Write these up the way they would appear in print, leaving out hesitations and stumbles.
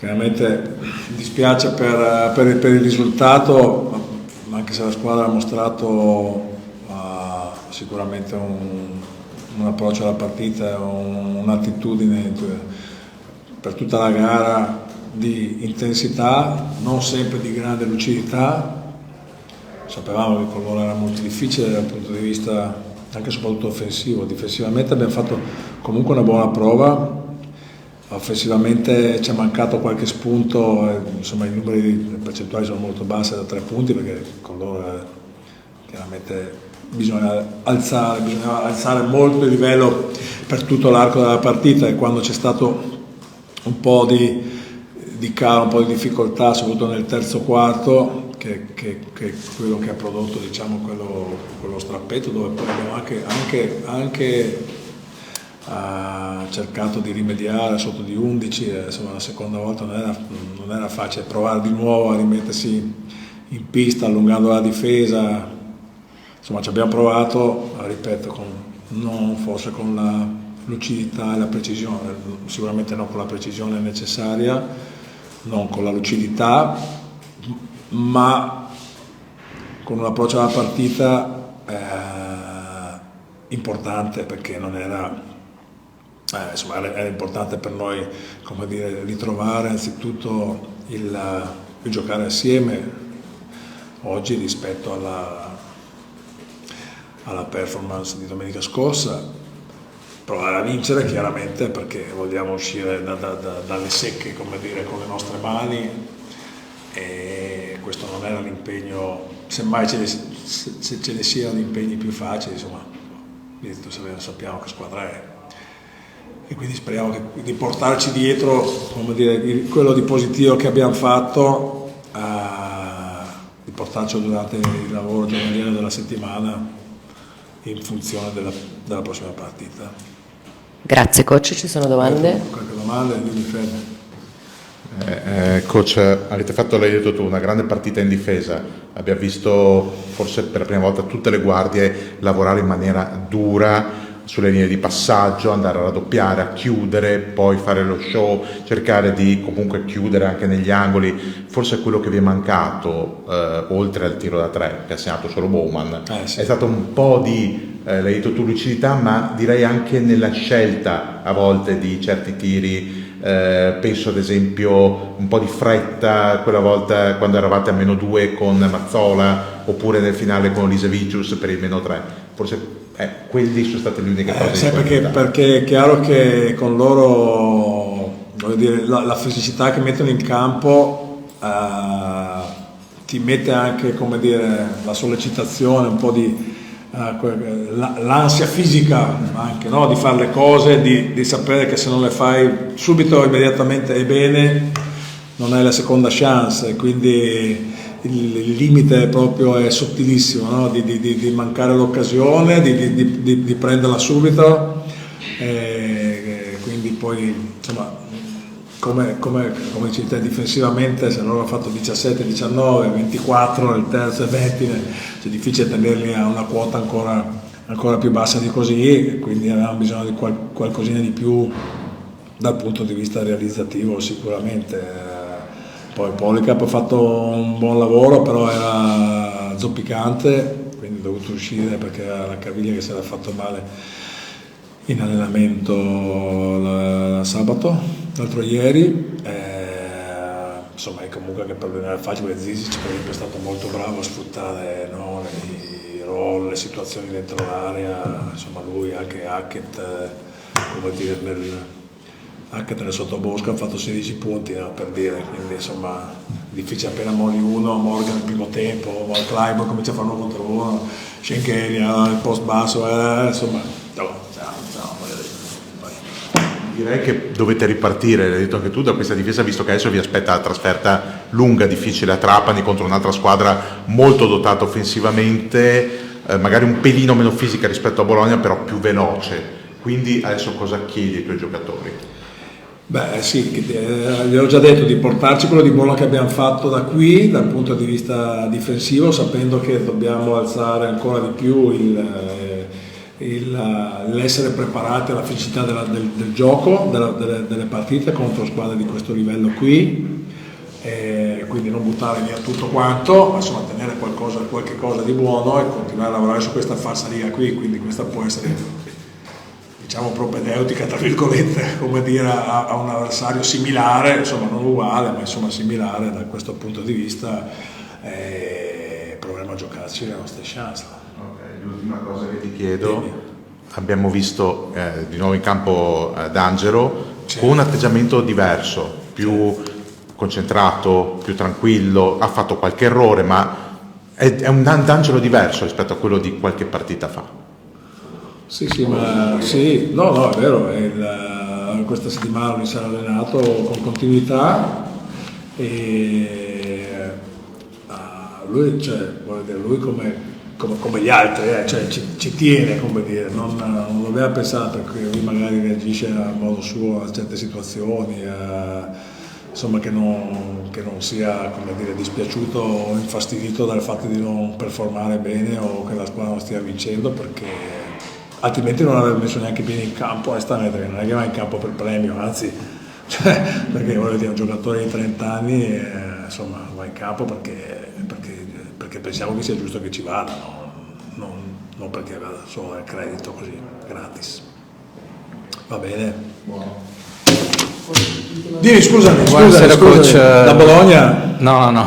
chiaramente dispiace per il risultato, anche se la squadra ha mostrato sicuramente un approccio alla partita, un'attitudine per tutta la gara di intensità, non sempre di grande lucidità. Sapevamo che con loro era molto difficile dal punto di vista anche soprattutto offensivo. Difensivamente abbiamo fatto comunque una buona prova, offensivamente ci è mancato qualche spunto, insomma i numeri percentuali sono molto bassi da 3 punti, perché con loro chiaramente bisognava alzare molto il livello per tutto l'arco della partita, e quando c'è stato un po' di calo, un po' di difficoltà, soprattutto nel terzo quarto, che quello che ha prodotto, diciamo, quello strappetto, dove poi abbiamo anche cercato di rimediare sotto di 11, insomma la seconda volta non era facile provare di nuovo a rimettersi in pista allungando la difesa. Insomma ci abbiamo provato, ripeto, non forse con la lucidità e la precisione, sicuramente non con la precisione necessaria, non con la lucidità, ma con un approccio alla partita importante, perché non era, insomma, era importante per noi, come dire, ritrovare anzitutto il giocare assieme oggi rispetto alla performance di domenica scorsa, provare a vincere chiaramente, perché vogliamo uscire dalle secche, come dire, con le nostre mani, e questo non era l'impegno, semmai ce ne siano impegni più facili, insomma, sappiamo che squadra è, e quindi speriamo di portarci dietro, come dire, quello di positivo che abbiamo fatto, di portarci durante il lavoro giornaliero della settimana in funzione della prossima partita. Grazie coach, ci sono domande? Qualche domanda? Coach, avete fatto, l'hai detto tu, una grande partita in difesa, abbiamo visto forse per la prima volta tutte le guardie lavorare in maniera dura sulle linee di passaggio, andare a raddoppiare, a chiudere, poi fare lo show, cercare di comunque chiudere anche negli angoli. Forse quello che vi è mancato, oltre al tiro da 3 che ha segnato solo Bowman, sì, è stato un po' di, l'hai detto tu, lucidità, ma direi anche nella scelta a volte di certi tiri. Penso ad esempio un po' di fretta quella volta quando eravate a -2 con Mazzola, oppure nel finale con Lisevicius per il -3. Forse quelli sono state le uniche cose. Perché è chiaro che con loro, voglio dire, la fisicità che mettono in campo ti mette anche, come dire, la sollecitazione, un po' di l'ansia fisica anche, no? Di fare le cose, di sapere che se non le fai subito, immediatamente e bene, non hai la seconda chance, quindi il limite proprio è sottilissimo, no? di mancare l'occasione, di prenderla subito, quindi poi insomma come dici te, difensivamente se loro hanno fatto 17, 19, 24 nel terzo e 20, è difficile tenerli a una quota ancora più bassa di così, quindi avevamo bisogno di qualcosina di più dal punto di vista realizzativo sicuramente. Poi Polycarp ha fatto un buon lavoro, però era zoppicante, quindi ho dovuto uscire perché era la caviglia che si era fatto male in allenamento l'altro ieri. Insomma, è comunque che per lui non era facile, perché Zizic per esempio è stato molto bravo a sfruttare, no, i roll, le situazioni dentro l'area, insomma lui, anche Hackett, come dire, anche nel sottobosco ha fatto 16 punti, no, per dire, quindi insomma difficile, appena molli uno, Morgan al primo tempo, Clyburn comincia a fare 1 contro 1, Schenkeri al post basso, insomma direi che dovete ripartire, l'hai detto anche tu, da questa difesa, visto che adesso vi aspetta la trasferta lunga, difficile a Trapani contro un'altra squadra molto dotata offensivamente, magari un pelino meno fisica rispetto a Bologna, però più veloce. Quindi adesso cosa chiedi ai tuoi giocatori? Beh sì, vi ho già detto di portarci quello di buono che abbiamo fatto da qui dal punto di vista difensivo, sapendo che dobbiamo alzare ancora di più l'essere preparati alla felicità del gioco, delle partite contro squadre di questo livello qui, quindi non buttare via tutto quanto, ma insomma tenere qualche cosa di buono e continuare a lavorare su questa falsariga qui, quindi questa può essere, diciamo, propedeutica tra virgolette, come dire, a un avversario similare, insomma non uguale, ma insomma similare da questo punto di vista, proviamo a giocarci le nostre chance. Okay, l'ultima cosa che ti chiedo, abbiamo visto di nuovo in campo D'Angelo con un atteggiamento diverso, più concentrato, più tranquillo, ha fatto qualche errore, ma è un D'Angelo diverso rispetto a quello di qualche partita fa. Sì, no, è vero, questa settimana lui si è allenato con continuità e lui, lui come gli altri, ci tiene, come dire, non lo aveva pensato, perché lui magari reagisce a modo suo a certe situazioni, insomma che non sia, come dire, dispiaciuto o infastidito dal fatto di non performare bene o che la squadra non stia vincendo, perché altrimenti non avrebbe messo neanche piedi in campo, onestamente, non è che va in campo per premio, anzi, perché voglio dire, un giocatore di 30 anni insomma va in campo perché pensiamo che sia giusto che ci vada, no? Non perché vada solo il credito così, gratis. Va bene? Dimmi, scusami, coach. Da Bologna? No.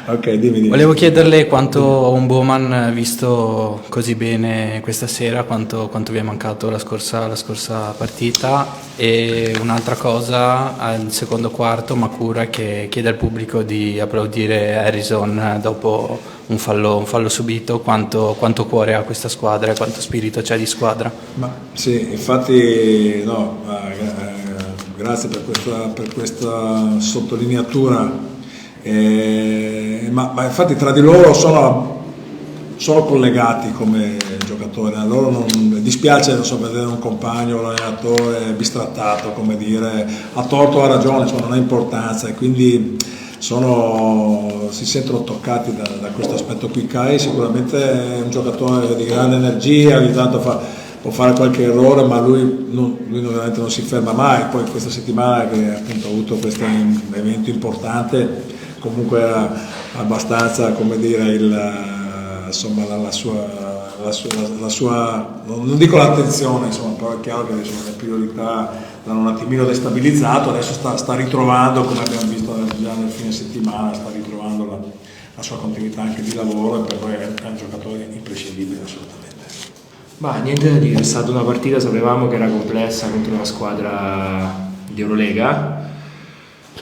Ok, dimmi. Volevo chiederle quanto un Bowman visto così bene questa sera, quanto vi è mancato la scorsa partita, e un'altra cosa, al secondo quarto Makura che chiede al pubblico di applaudire Harrison dopo un fallo subito, quanto cuore ha questa squadra e quanto spirito c'è di squadra. Ma sì, infatti no, grazie per questa sottolineatura. Ma infatti tra di loro sono collegati come giocatori, a loro non dispiace vedere un compagno, l'allenatore bistrattato, come dire, ha torto o ha ragione, insomma, non ha importanza, e quindi si sentono toccati da questo aspetto qui. Kai sicuramente è un giocatore di grande energia, ogni tanto può fare qualche errore, ma lui veramente non si ferma mai. Poi questa settimana che appunto ha avuto questo evento importante, comunque era abbastanza, come dire, insomma, la sua, non dico l'attenzione, insomma, però è chiaro che le priorità l'hanno un attimino destabilizzato, adesso sta ritrovando, come abbiamo visto già nel fine settimana, sta ritrovando la sua continuità anche di lavoro, e per noi è un giocatore imprescindibile assolutamente. Ma niente da dire, è stata una partita, sapevamo che era complessa contro una squadra di Eurolega.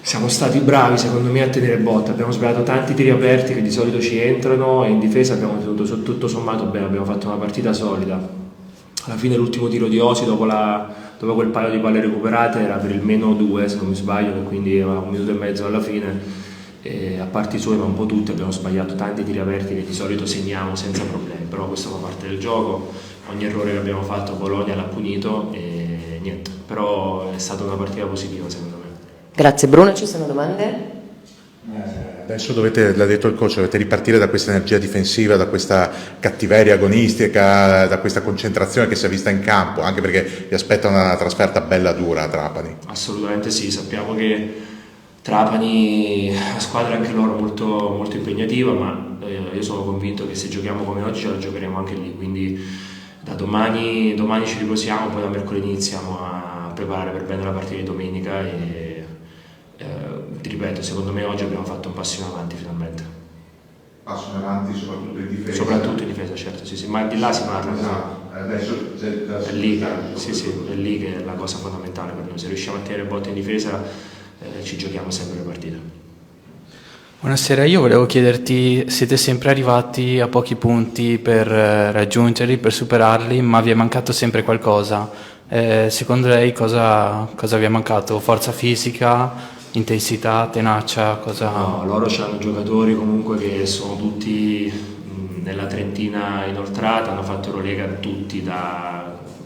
Siamo stati bravi secondo me a tenere botta, abbiamo sbagliato tanti tiri aperti che di solito ci entrano, e in difesa abbiamo tenuto tutto sommato bene, abbiamo fatto una partita solida. Alla fine l'ultimo tiro di Osi dopo quel paio di palle recuperate era per il -2 se non mi sbaglio, e quindi era 1 minuto e mezzo alla fine, e a parte i suoi ma un po' tutti abbiamo sbagliato tanti tiri aperti che di solito segniamo senza problemi, però questo fa parte del gioco, ogni errore che abbiamo fatto Bologna l'ha punito e niente, però è stata una partita positiva secondo me. Grazie Bruno, ci sono domande? Adesso l'ha detto il coach, dovete ripartire da questa energia difensiva, da questa cattiveria agonistica, da questa concentrazione che si è vista in campo, anche perché vi aspetta una trasferta bella dura a Trapani. Assolutamente sì, sappiamo che Trapani è una squadra anche loro molto, molto impegnativa, ma io sono convinto che se giochiamo come oggi ce la giocheremo anche lì, quindi da domani ci riposiamo, poi da mercoledì iniziamo a preparare per bene la partita di domenica e ti ripeto, secondo me oggi abbiamo fatto un passo in avanti finalmente. Passo in avanti soprattutto in difesa? Soprattutto in difesa, certo, sì, ma di là si parla. Adesso è lì che è la cosa fondamentale per noi, se riusciamo a tenere botte in difesa ci giochiamo sempre le partite. Buonasera, io volevo chiederti, siete sempre arrivati a pochi punti per raggiungerli, per superarli, ma vi è mancato sempre qualcosa. Secondo lei cosa vi è mancato? Forza fisica, intensità, tenacia? No, loro hanno giocatori comunque che sono tutti nella trentina inoltrata, hanno fatto Eurolega tutti,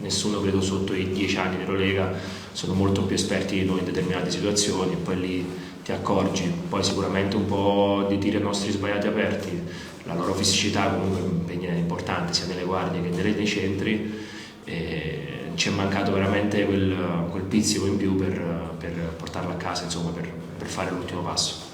nessuno credo sotto i 10 anni di Eurolega, sono molto più esperti di noi in determinate situazioni, e poi lì ti accorgi. Poi sicuramente un po' di tiri nostri sbagliati aperti, la loro fisicità comunque è importante sia nelle guardie che nei centri, e ci è mancato veramente quel pizzico in più per portarla a casa, insomma, per fare l'ultimo passo.